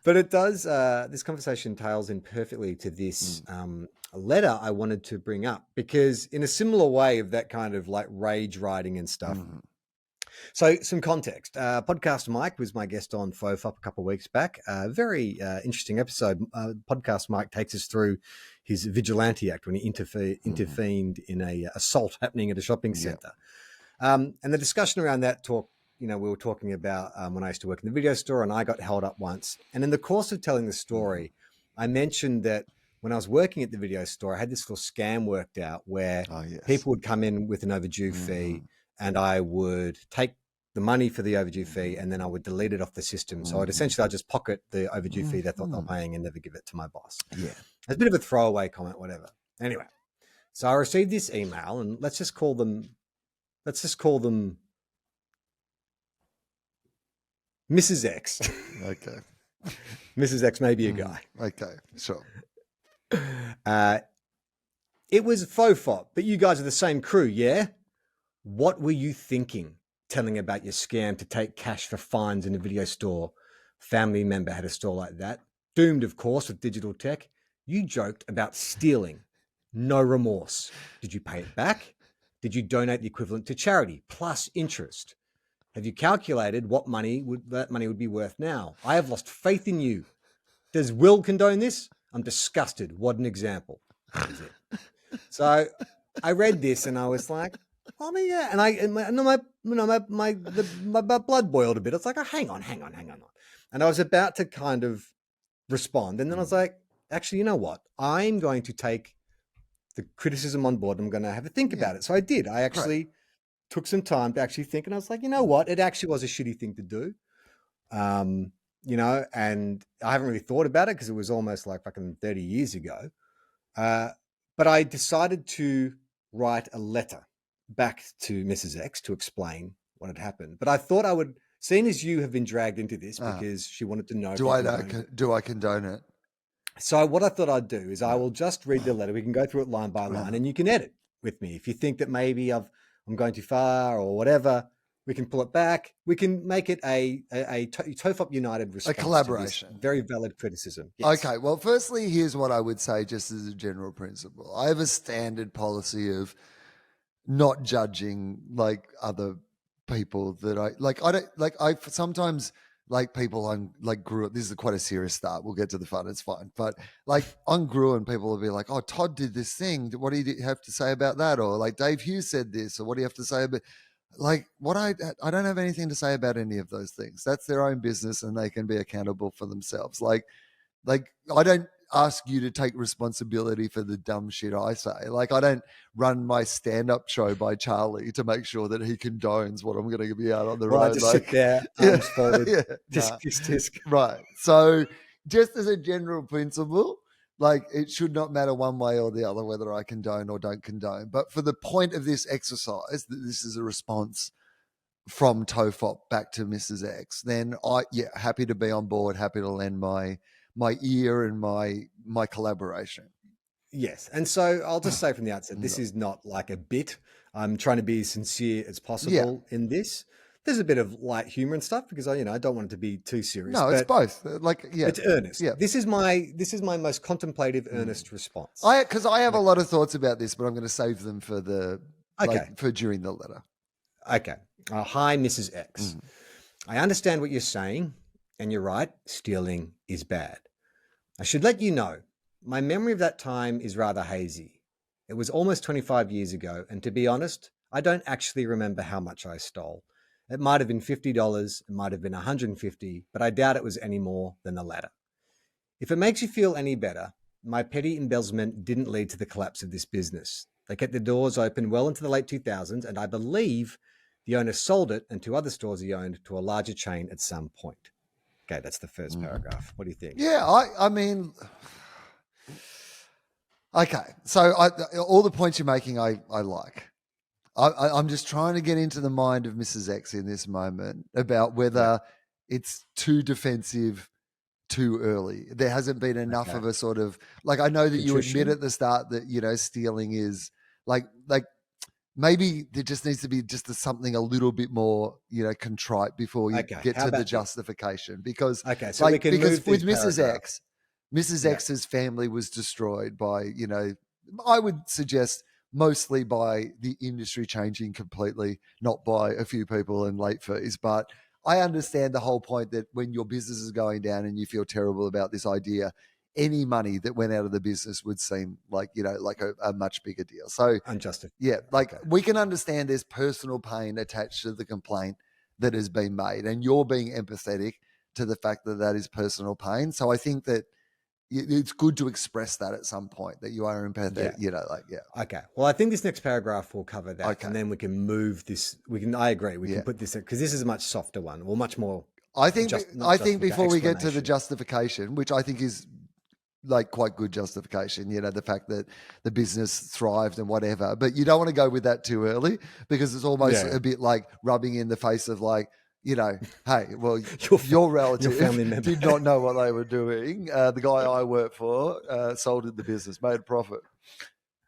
But it does. This conversation tails in perfectly to this letter I wanted to bring up because, in a similar way of that kind of like rage writing and stuff. So, some context. Podcast Mike was my guest on FOFOP a couple of weeks back. Very interesting episode. Podcast Mike takes us through his vigilante act when he intervened in a assault happening at a shopping centre. And the discussion around that talk, we were talking about when I used to work in the video store and I got held up once. And in the course of telling the story, I mentioned that when I was working at the video store, I had this little scam worked out where people would come in with an overdue fee and I would take the money for the overdue fee and then I would delete it off the system. So I'd just pocket the overdue fee they thought they were paying and never give it to my boss. Yeah. It's a bit of a throwaway comment, whatever. Anyway, so I received this email and let's just call them Mrs. X. Okay. Mrs. X may be a guy. Okay, sure. It was FOFOP, but you guys are the same crew, yeah? What were you thinking telling about your scam to take cash for fines in a video store? Family member had a store like that. Doomed, of course, with digital tech. You joked about stealing. No remorse. Did you pay it back? Did you donate the equivalent to charity, plus interest? Have you calculated what that money would be worth now? I have lost faith in you. Does Will condone this? I'm disgusted. What an example. That is it. So I read this and I was like, oh, yeah. And my blood boiled a bit. It's like, oh, hang on. And I was about to kind of respond. And then I was like, actually, you know what? I'm going to take the criticism on board. I'm going to have a think about it. So I did. I actually took some time to actually think. And I was like, you know what? It actually was a shitty thing to do. And I haven't really thought about it because it was almost like fucking 30 years ago. But I decided to write a letter back to Mrs. X to explain what had happened. But I thought I would, seeing as you have been dragged into this because she wanted to know. Do I condone it? So what I thought I'd do is I will just read the letter. We can go through it line by line and you can edit with me. If you think that maybe I'm going too far or whatever, we can pull it back. We can make it a TOFOP United response. A collaboration. Very valid criticism. Yes. Okay. Well, firstly, here's what I would say just as a general principle. I have a standard policy of not judging like other people that I sometimes like people I'm like grew up. This is quite a serious start. We'll get to the fun. It's fine. But like on Gruen, people will be like, oh, Todd did this thing. What do you have to say about that? Or like Dave Hughes said this, or what do you have to say about like what I don't have anything to say about any of those things. That's their own business and they can be accountable for themselves. Like I don't ask you to take responsibility for the dumb shit I say. Like I don't run my stand-up show by Charlie to make sure that he condones what I'm going to be out on the road. I just sit there, arms folded, tisk. Right. So just as a general principle, like it should not matter one way or the other whether I condone or don't condone. But for the point of this exercise, that this is a response from TOFOP back to Mrs. X, then happy to be on board, happy to lend my ear and my collaboration. Yes. And so I'll just say from the outset, this is not like a bit. I'm trying to be as sincere as possible in this. There's a bit of light humor and stuff because I don't want it to be too serious. No, it's both. It's earnest. Yeah. This is my most contemplative, earnest response. Because I have a lot of thoughts about this, but I'm going to save them for for during the letter. Okay. Hi, Mrs. X. I understand what you're saying, and you're right. Stealing is bad. I should let you know, my memory of that time is rather hazy. It was almost 25 years ago, and to be honest, I don't actually remember how much I stole. It might have been $50, it might have been $150, but I doubt it was any more than the latter. If it makes you feel any better, my petty embezzlement didn't lead to the collapse of this business. They kept the doors open well into the late 2000s, and I believe the owner sold it and 2 other stores he owned to a larger chain at some point. Okay, that's the first paragraph. What do you think? Yeah, I mean, okay. So all the points you're making, I like. I'm just trying to get into the mind of Mrs. X in this moment about whether it's too defensive too early. There hasn't been enough of a sort of like, I know that you admit at the start that, stealing is like maybe there just needs to be just something a little bit more, contrite before you Okay, get how to the about this? justification. Because, Okay, so we can because move with these Mrs. paragraphs. X, Mrs. Yeah. X's family was destroyed by, I would suggest mostly by the industry changing completely, not by a few people and late fees. But I understand the whole point that when your business is going down and you feel terrible about this idea, any money that went out of the business would seem like, like a much bigger deal. So, Unjustified. yeah, like Okay. we can understand there's personal pain attached to the complaint that has been made, and you're being empathetic to the fact that that is personal pain. So I think that it's good to express that at some point, that you are empathetic, Okay. Well, I think this next paragraph will cover that, Okay. and then we can move this. I agree. We Yeah. can put this because this is a much softer one, or much more. I think before we get to the explanation. justification, which I think is like quite good justification, the fact that the business thrived and whatever, but you don't want to go with that too early, because it's almost Yeah. a bit like rubbing in the face of like, hey, well, Your your relative family member. did not know what they were doing. The guy I work for sold in the business, made a profit.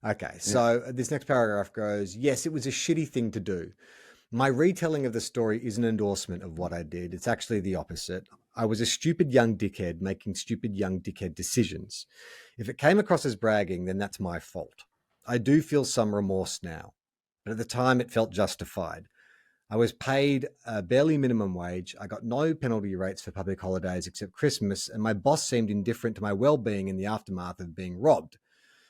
Okay, so this next paragraph goes, yes, it was a shitty thing to do. My retelling of the story is an endorsement of what I did. It's actually the opposite. I was a stupid young dickhead making stupid young dickhead decisions. If it came across as bragging, then that's my fault. I do feel some remorse now, but at the time it felt justified. I was paid a barely minimum wage. I got no penalty rates for public holidays except Christmas, and my boss seemed indifferent to my well-being in the aftermath of being robbed.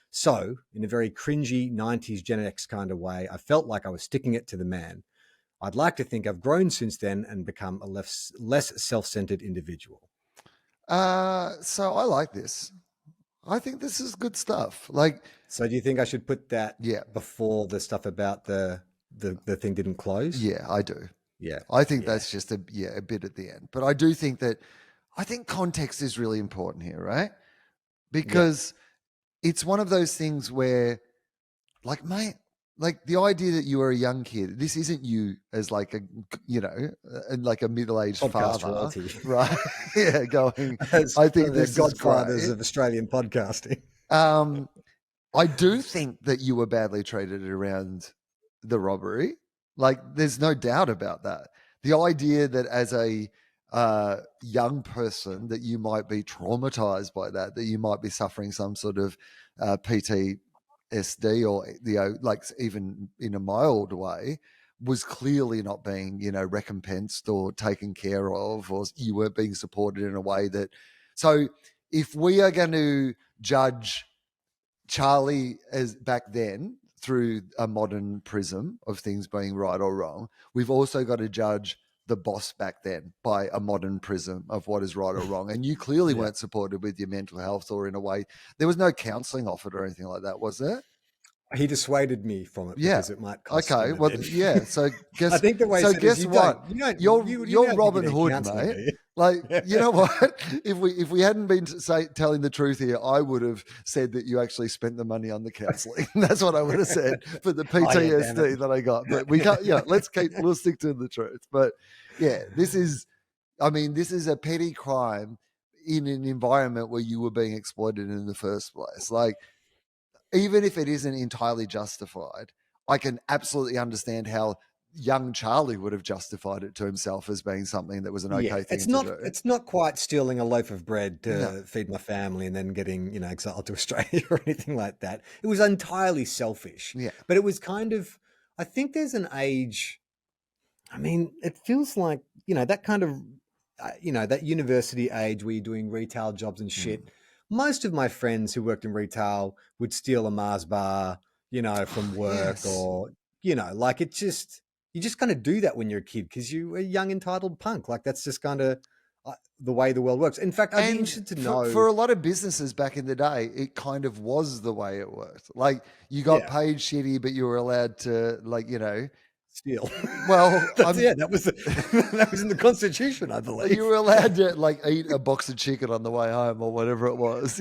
So, in a very cringy 90s Gen X kind of way, I felt like I was sticking it to the man. I'd like to think I've grown since then and become a less self-centered individual. So I like this. I think this is good stuff. Like, so do you think I should put that Yeah. before the stuff about the thing didn't close? Yeah, I do. Yeah. I think that's just a bit at the end. But I do think context is really important here, right? Because it's one of those things where, like, mate, like the idea that you are a young kid, this isn't you as like a, like a middle-aged Podcast father, royalty. right? Yeah, going. As I think the this godfathers is of Australian podcasting. great. I do think that you were badly treated around the robbery. Like, there's no doubt about that. The idea that as a young person that you might be traumatized by that you might be suffering some sort of PTSD, or like even in a mild way, was clearly not being recompensed or taken care of, or you weren't being supported in a way that. So if we are going to judge Charlie as back then through a modern prism of things being right or wrong, we've also got to judge the boss back then by a modern prism of what is right or wrong. And you clearly weren't supported with your mental health, or in a way, there was no counseling offered or anything like that, was there? He dissuaded me from it because it might cost okay. him. Well, yeah. So guess. I think the way so he said guess is what? you're You're Robin Hood, counseling, mate. do you? Like, you know what? If we hadn't been telling the truth here, I would have said that you actually spent the money on the counselling. That's what I would have said for the PTSD that I got. But we can't. Yeah, we'll stick to the truth. But yeah, this is a petty crime in an environment where you were being exploited in the first place. Like, even if it isn't entirely justified, I can absolutely understand how young Charlie would have justified it to himself as being something that was an okay thing to do. It's not quite stealing a loaf of bread to feed my family and then getting, exiled to Australia or anything like that. It was entirely selfish. Yeah. But it was kind of, I think there's an age, it feels like, that kind of, that university age where you're doing retail jobs and shit. Most of my friends who worked in retail would steal a Mars bar, from work, or, like it just, you just kind of do that when you're a kid because you're a young entitled punk. Like that's just kind of the way the world works. In fact, I'd be interested to know. For a lot of businesses back in the day, it kind of was the way it worked. Like you got paid shitty, but you were allowed to, like, steal. Well, that was in the Constitution, I believe. You were allowed to like eat a box of chicken on the way home or whatever it was,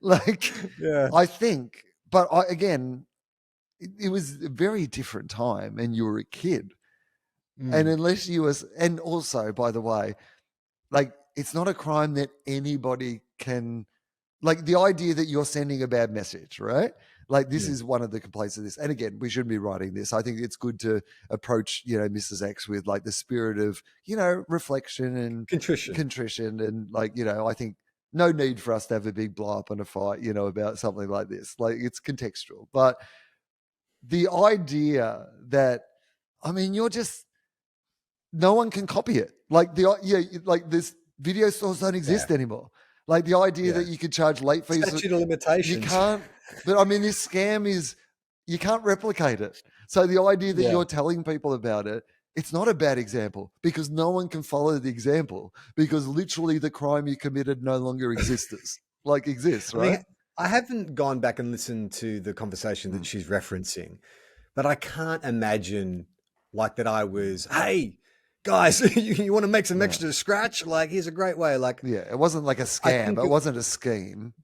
like. Yeah, I think, but again, it was a very different time, and you were a kid, and unless you was, and also, by the way, like it's not a crime that anybody can. Like the idea that you're sending a bad message, right? Like this Mm. is one of the complaints of this. And again, we shouldn't be writing this. I think it's good to approach, Mrs. X with like the spirit of, reflection and Contrition. and like, I think no need for us to have a big blow up and a fight, about something like this. Like it's contextual. But the idea that, I mean, no one can copy it. Like like this video stores don't exist anymore. Like the idea that you could charge late fees. Statute of limitations. You can't, but I mean, this scam you can't replicate it. So the idea that you're telling people about it, it's not a bad example because no one can follow the example because literally the crime you committed no longer exists, right? I mean, I haven't gone back and listened to the conversation that she's referencing, but I can't imagine like that I was, hey, guys, you want to make some extra scratch? Like, here's a great way. Like, it wasn't like a scam. It wasn't a scheme.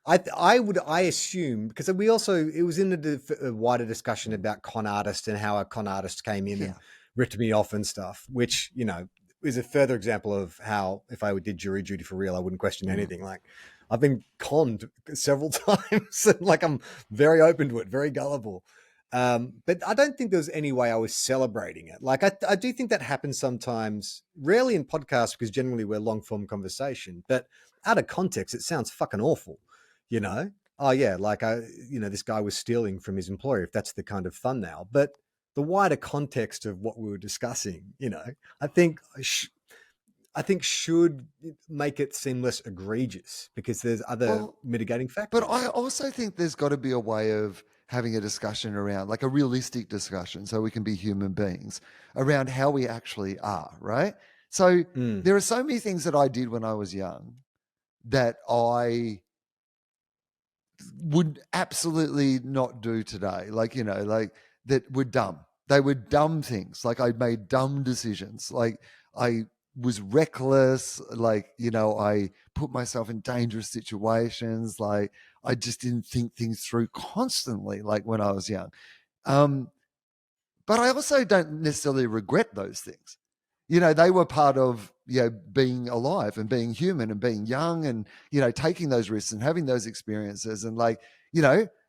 I assume because we also, it was in a wider discussion about con artist and how a con artist came in and ripped me off and stuff, which, is a further example of how if I did jury duty for real, I wouldn't question anything. Like I've been conned several times and like I'm very open to it, very gullible. But I don't think there was any way I was celebrating it. Like I do think that happens sometimes, rarely in podcasts because generally we're long form conversation, but out of context, it sounds fucking awful, Oh yeah. Like this guy was stealing from his employer, if that's the kind of thumbnail, but the wider context of what we were discussing, I think should make it seem less egregious because there's other mitigating factors. But I also think there's got to be a way of having a discussion around, like a realistic discussion, so we can be human beings around how we actually are, right? So there are so many things that I did when I was young that I would absolutely not do today. Like, like that were dumb. They were dumb things. Like I made dumb decisions. Like I was reckless. Like, I put myself in dangerous situations. Like I just didn't think things through constantly, like when I was young. But I also don't necessarily regret those things. They were part of, being alive and being human and being young and, taking those risks and having those experiences and like,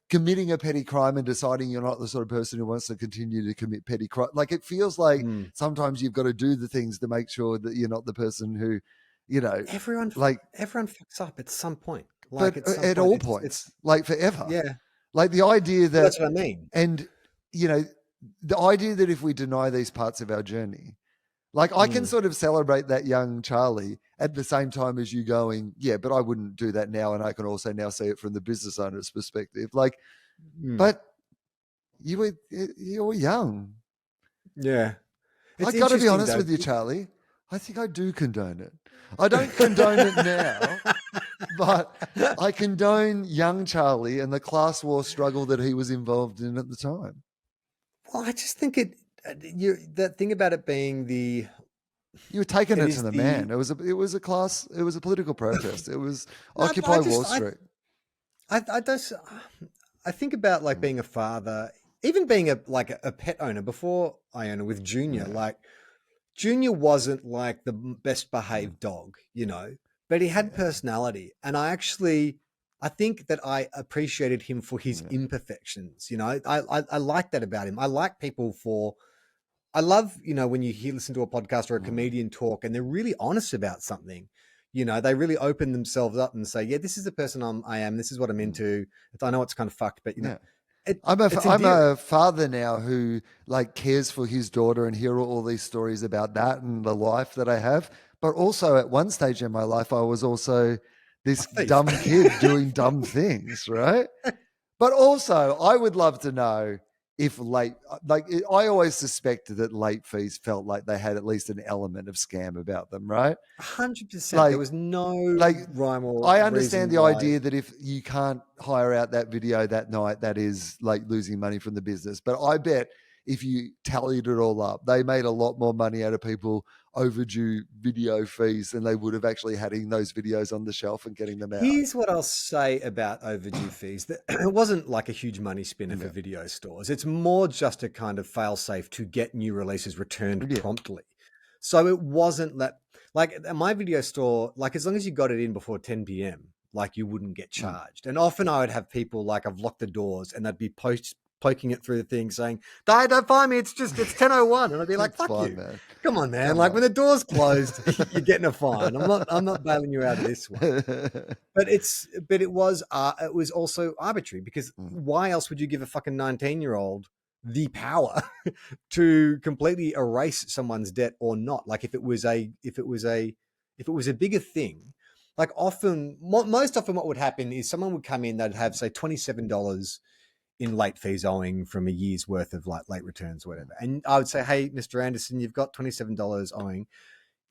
committing a petty crime and deciding you're not the sort of person who wants to continue to commit petty crime. Like it feels like sometimes you've got to do the things to make sure that you're not the person who, everyone fucks up at some point. Like but at all points, it's like forever. Yeah. Like the idea that that's what I mean. And, the idea that if we deny these parts of our journey, like I can sort of celebrate that young Charlie at the same time as you going, yeah, but I wouldn't do that now. And I can also now see it from the business owner's perspective. Like, but you were young. Yeah. I got to be honest with you, Charlie. I think I do condone it. I don't condone it now, but I condone young Charlie and the class war struggle that he was involved in at the time. Well, I just think that thing about it being you were taking it to the man. It was a political protest. It was Occupy Wall Street. I think about like being a father, even being a pet owner before I own it with Junior. Yeah. Like Junior wasn't like the best behaved dog, but he had personality. And I think that I appreciated him for his imperfections. I like that about him. I like people I love, when you listen to a podcast or a comedian talk and they're really honest about something, they really open themselves up and say, yeah, this is the person I am. This is what I'm into. I know it's kind of fucked, but I'm a father now who like cares for his daughter and hear all these stories about that and the life that I have. But also at one stage in my life, I was also this dumb kid doing dumb things, right? But also I would love to know if I always suspected that late fees felt like they had at least an element of scam about them, right? 100%. There was no rhyme or I understand the idea that if you can't hire out that video that night, that is like losing money from the business. But I bet if you tallied it all up, they made a lot more money out of people overdue video fees than they would have actually having those videos on the shelf and getting them out. Here's what I'll say about overdue fees. That it wasn't like a huge money spinner for video stores. It's more just a kind of fail safe to get new releases returned promptly. So it wasn't that like at my video store, like as long as you got it in before 10 p.m., like you wouldn't get charged. And often I would have people like, I've locked the doors, and they'd be poking it through the thing saying, don't find me, it's 10:01. And I'd be like, It's fuck fine, you. man. Come on, man. Come like on. when the door's closed, you're getting a fine. I'm not bailing you out of this one. But it was also arbitrary, because why else would you give a fucking 19-year-old the power to completely erase someone's debt or not? Like if it was a bigger thing, like most often what would happen is someone would come in, they'd have say $27 in late fees owing from a year's worth of like late returns or whatever. And I would say, hey, Mr. Anderson, you've got $27 owing.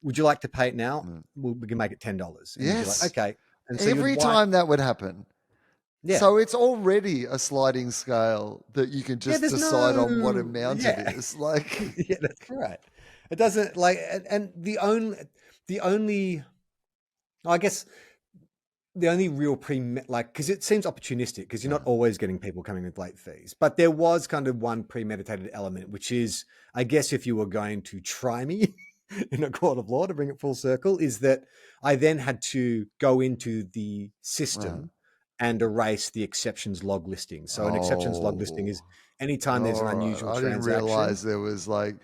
Would you like to pay it now? We can make it $10. And Yes. you'd be like, okay. And so every time that would happen. Yeah. So it's already a sliding scale that you can just decide on what amount it is. Like, yeah, that's right. It doesn't like, and the only, I guess, the only real because it seems opportunistic, because you're not always getting people coming with late fees, but there was kind of one premeditated element, which is, I guess, if you were going to try me in a court of law, to bring it full circle, is that I then had to go into the system and erase the exceptions log listing. So an exceptions log listing is anytime there's an unusual transaction. I didn't realize there was like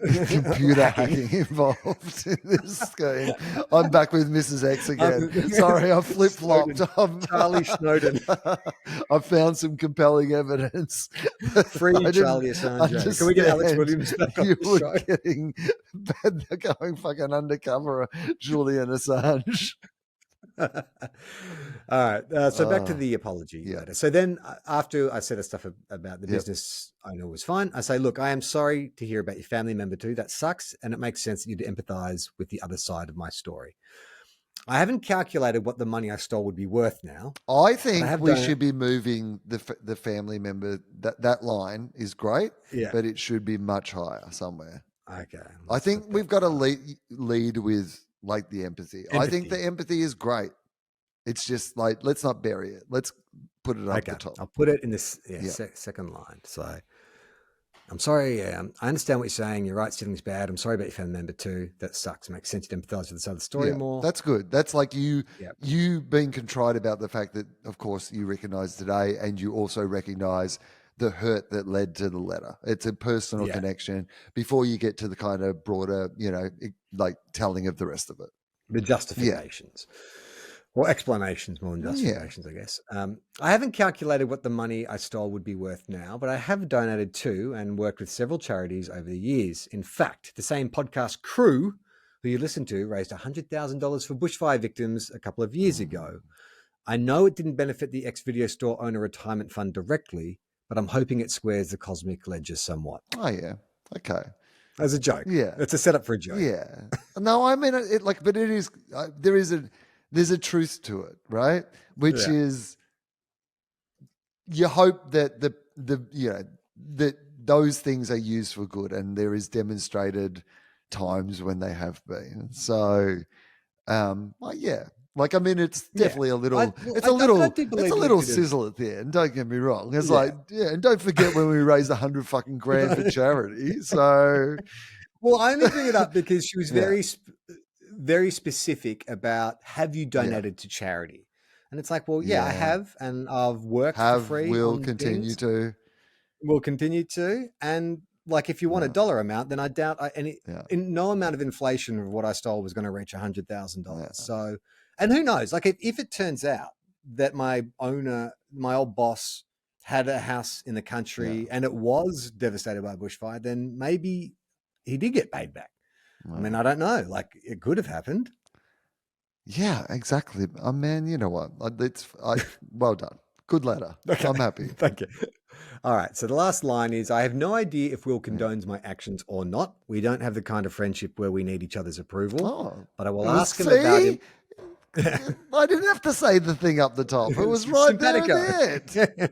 computer hacking involved in this scheme. I'm back with Mrs. X again. Sorry, I flip-flopped. Charlie Snowden. I found some compelling evidence. Free Charlie Assange. Can we get Alex Williams back on the show? They're going fucking undercover Julian Assange. All right. So back to the apology letter. So then after I said the stuff about the business owner was fine, I say, look, I am sorry to hear about your family member too. That sucks. And it makes sense that you'd empathize with the other side of my story. I haven't calculated what the money I stole would be worth now. I think we should be moving the family member. That line is great, but it should be much higher somewhere. Okay. I think we've got to lead with like the empathy. I think the empathy is great. It's just like, let's not bury it. Let's put it up the top. I'll put it in this second line. So I'm sorry. I understand what you're saying. You're right. Stealing's bad. I'm sorry about your family member too. That sucks. It makes sense to empathize with this other story more. That's good. That's like you being contrite about the fact that, of course, you recognize today, and you also recognize the hurt that led to the letter. It's a personal connection before you get to the kind of broader, like telling of the rest of it. The justifications. Or explanations more than justifications, I guess. I haven't calculated what the money I stole would be worth now, but I have donated to and worked with several charities over the years. In fact, the same podcast crew who you listen to raised $100,000 for bushfire victims a couple of years ago. I know it didn't benefit the ex-video store owner retirement fund directly, but I'm hoping it squares the cosmic ledger somewhat. Oh, yeah. Okay. As a joke. Yeah. It's a setup for a joke. Yeah. No, I mean, but it is, there's a truth to it, right? Which is, you hope that that those things are used for good, and there is demonstrated times when they have been. So, like, I mean, it's definitely a little, it's a little sizzle at the end. Don't get me wrong. It's and don't forget when we raised $100 fucking grand for charity. So, well, I only bring it up because she was very specific about, have you donated to charity? And it's like, well, I have, and I've worked for free. Will continue to. Will continue to. And like, if you want a dollar amount, then I doubt in no amount of inflation of what I stole was going to reach $100,000. So, and who knows, like if it turns out that my old boss had a house in the country and it was devastated by a bushfire, then maybe he did get paid back. I mean, I don't know. Like, it could have happened. Yeah, exactly. Man, you know what? Well done. Good letter. Okay. I'm happy. Thank you. All right. So the last line is, I have no idea if Will condones my actions or not. We don't have the kind of friendship where we need each other's approval. But I will ask him about him. I didn't have to say the thing up the top. It was right there at the end.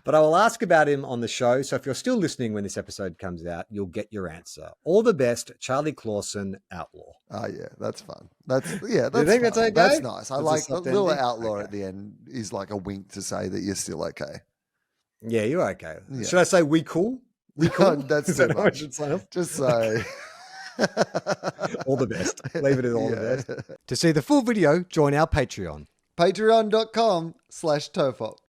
But I will ask about him on the show. So if you're still listening when this episode comes out, you'll get your answer. All the best, Charlie Clausen, Outlaw. Oh, yeah, that's fun. That's you think fun. that's okay? That's nice. I like the little outlaw at the end is like a wink to say that you're still okay. Yeah, you're okay. Yeah. Should I say we cool? We cool? That's too much. Just say... all the best. Leave it at all the best. To see the full video, join our Patreon. Patreon.com/Tofop.